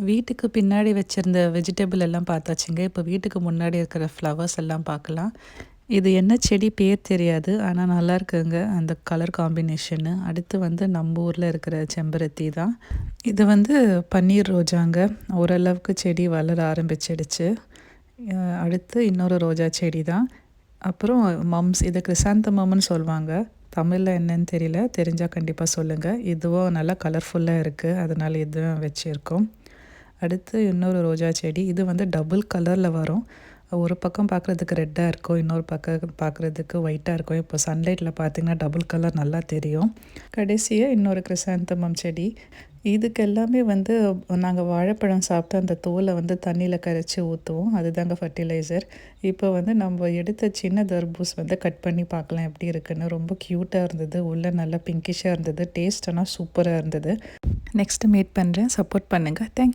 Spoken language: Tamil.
வீட்டுக்கு பின்னாடி வச்சிருந்த வெஜிடபிள் எல்லாம் பார்த்தாச்சுங்க. இப்போ வீட்டுக்கு முன்னாடி இருக்கிற ஃப்ளவர்ஸ் எல்லாம் பார்க்கலாம். இது என்ன செடி பேர் தெரியாது. ஆனா நல்லாருக்குங்க. அந்த கலர் காம்பினேஷனு. அடுத்து வந்து நம்ம ஊர்ல இருக்கிற செம்பருத்தி தான். இது வந்து பன்னீர் ரோஜாங்க. ஓரளவுக்கு செடி வளர ஆரம்பிச்சிடுச்சு. அடுத்து இன்னொரு ரோஜா செடி தான். அப்புறம் மம்ஸ் இது கிரிசாந்தமம்னு சொல்லுவாங்க. தமிழ்ல என்னன்னு தெரியல. தெரிஞ்சா கண்டிப்பா சொல்லுங்க. இதுவும் நல்லா கலர்ஃபுல்லா இருக்கு. அதனால இதுவும் வச்சிருக்கோம். அடுத்து இன்னொரு ரோஜா செடி. இது வந்து டபுள் கலர்ல வரும். ஒரு பக்கம் பார்க்குறதுக்கு ரெட்டா இருக்கும். இன்னொரு பக்கம் பார்க்குறதுக்கு ஒயிட்டா இருக்கும். இப்போ சன்லைட்ல பார்த்தீங்கன்னா டபுள் கலர் நல்லா தெரியும். கடைசியா இன்னொரு கிரிசாந்தமம் செடி. இதுக்கு எல்லாமே வந்து நாங்க வாழைப்பழம் சாப்பிட்டு அந்த தோலை வந்து தண்ணியில கரைச்சி ஊற்றுவோம். அதுதாங்க ஃபர்டிலைசர். இப்போ வந்து நம்ம எடுத்த சின்ன தர்பூஸ் வந்து கட் பண்ணி பார்க்கலாம் எப்படி இருக்குன்னு. ரொம்ப க்யூட்டாக இருந்தது. உள்ளே நல்லா பிங்கிஷாக இருந்தது. டேஸ்ட் ஆனால் சூப்பராக இருந்தது. நெக்ஸ்ட்டு மீட் பண்ணுறேன். சப்போர்ட் பண்ணுங்கள். தேங்க்யூ.